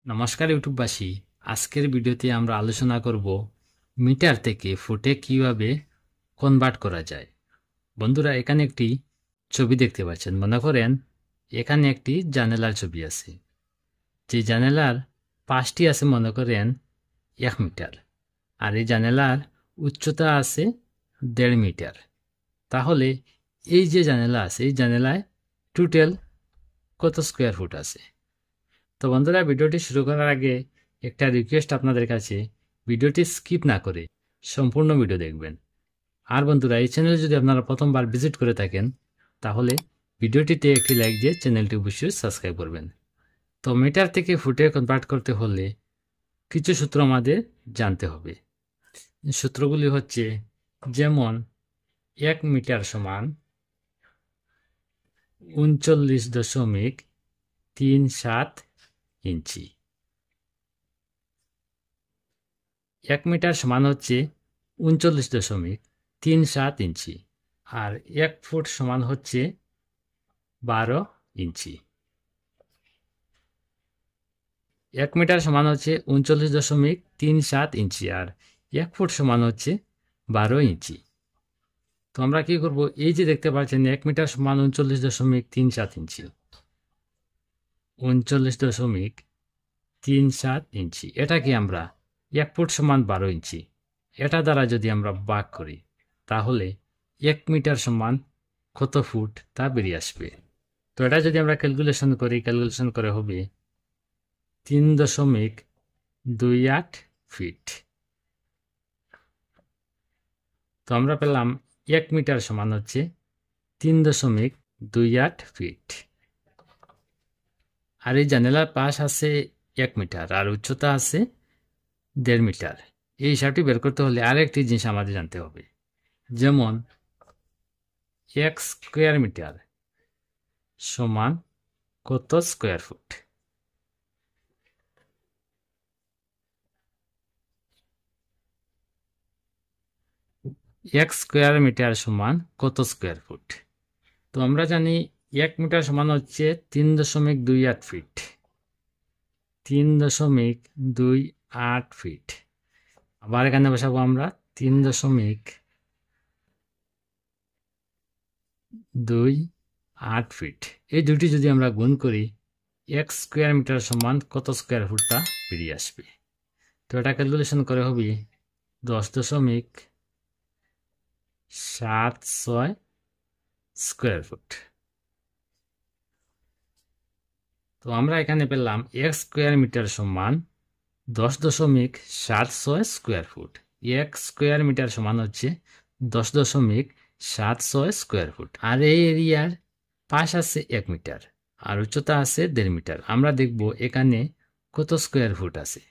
নমস্কার ইউটিউববাসী। আজকের ভিডিওতে আমরা আলোচনা করব মিটার থেকে ফুটে কিভাবে কনভার্ট করা যায়। বন্ধুরা, এখানে একটি ছবি দেখতে পাচ্ছেন। মনে করেন এখানে একটি জানালার ছবি আছে। যে জানালার পাশটি আছে মনে করেন 1 মিটার, আর এই জানালার উচ্চতা আছে 1.5 মিটার। তাহলে এই যে জানালা আছে, এই জানালায় টোটাল কত স্কোয়ার ফুট আছে? তো বন্ধুরা, ভিডিওটি শুরু করার আগে একটা রিকোয়েস্ট আপনাদের কাছে, ভিডিওটি স্কিপ না করে সম্পূর্ণ ভিডিও দেখবেন। আর বন্ধুরা, এই চ্যানেলে যদি আপনারা প্রথমবার ভিজিট করে থাকেন তাহলে ভিডিওটিতে একটি লাইক দিয়ে চ্যানেলটি অবশ্যই সাবস্ক্রাইব করবেন। তো মিটার থেকে ফুটে কনভার্ট করতে হলে কিছু সূত্র আমাদের জানতে হবে। সূত্রগুলি হচ্ছে, যেমন 1 মিটার সমান 39.37 ইঞ্চি। 1 মিটার সমান হচ্ছে 39.37 ইঞ্চি, আর 1 ফুট সমান হচ্ছে 12 ইঞ্চি। 1 মিটার সমান হচ্ছে 39.37 ইঞ্চি, আর 1 ফুট সমান হচ্ছে 12 ইঞ্চি। তো আমরা কি করব? এই যে দেখতে পাচ্ছেন 1 মিটার সমান 39.37 ইঞ্চি, 39.37 ইঞ্চি, এটাকে আমরা 1 ফুট সমান 12 ইঞ্চি, এটা দ্বারা যদি আমরা ভাগ করি তাহলে 1 মিটার সমান কত ফুট তা বেরিয়ে আসবে। তো এটা যদি আমরা ক্যালকুলেশন করি, ক্যালকুলেশন করে হবে 3.28 ফিট। তো আমরা পেলাম 1 মিটার সমান হচ্ছে 3.28 ফিট। আর এই জানালার পাশ আছে 1 মিটার আর উচ্চতা আছে 1.5 মিটার। এই হিসাবটি বের করতে হলে আরেকটি জিনিস আমাদের জানতে হবে, যেমন 1 স্কোয়ার মিটার সমান কত স্কোয়ার ফুট। 1 স্কোয়ার মিটার সমান কত স্কোয়ার ফুট? তো আমরা জানি 1 মিটার সমান হচ্ছে 3.28 ফিট। 3.28 ফিট। আবার এখানে বসাবো আমরা 3.28 ফিট। এই দুটি যদি আমরা গুণ করি 1 স্কোয়ার মিটার সমান কত স্কোয়ার ফুট তা বেরিয়ে আসবে। তো এটা ক্যালকুলেশন করে হবে 10.76 স্কোয়ার ফুট। তো আমরা এখানে পেলাম 1 স্কোয়ার মিটার সমান 10.76 স্কোয়ার ফুট। 1 স্কোয়ার মিটার সমান হচ্ছে 10.76 স্কোয়ার ফুট। আর এই এরিয়ার পাশ আছে 1 মিটার আর উচ্চতা আছে 1.5 মিটার। আমরা দেখব এখানে কত স্কোয়ার ফুট আছে।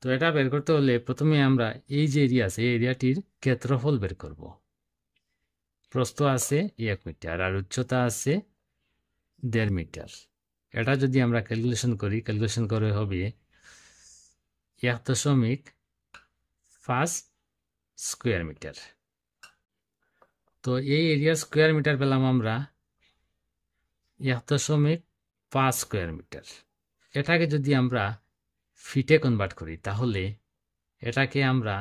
তো এটা বের করতে হলে প্রথমে আমরা এই যে এরিয়া আছে, এই এরিয়াটির ক্ষেত্রফল বের করব। প্রস্থ আছে 1 মিটার আর উচ্চতা আছে 1.5 মিটার। এটা যদি আমরা ক্যালকুলেশন করি, ক্যালকুলেশন করে হবে 1.5 স্কোয়ার মিটার। তো এই এরিয়া স্কোয়ার মিটার পেলাম আমরা 1.5 স্কোয়ার মিটার। এটাকে যদি আমরা ফিটে কনভার্ট করি তাহলে এটাকে আমরা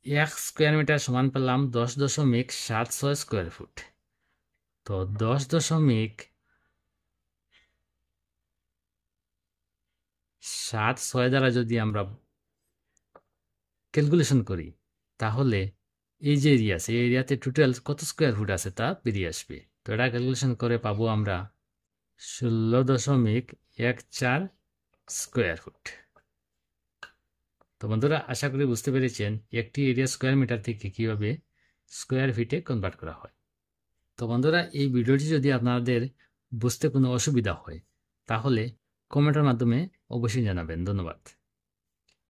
1 স্কোয়ার মিটার সমান পেলাম 10.76 স্কোয়ার ফুট। তো 10.76 দ্বারা যদি আমরা ক্যালকুলেশন করি তাহলে এই যে এরিয়া আছে, এই এরিয়াতে টোটাল কত স্কোয়ার ফুট আছে তা বেরিয়ে আসবে। তো এটা ক্যালকুলেশন করে পাবো আমরা 16.14 স্কোয়ার ফুট। তো বন্ধুরা, আশা করি বুঝতে পেরেছেন একটি এরিয়া স্কোয়ার মিটার থেকে কীভাবে স্কোয়ার ফিটে কনভার্ট করা হয়। তো বন্ধুরা, এই ভিডিওটি যদি আপনাদের বুঝতে কোনো অসুবিধা হয় তাহলে কমেন্টের মাধ্যমে অবশ্যই জানাবেন। ধন্যবাদ।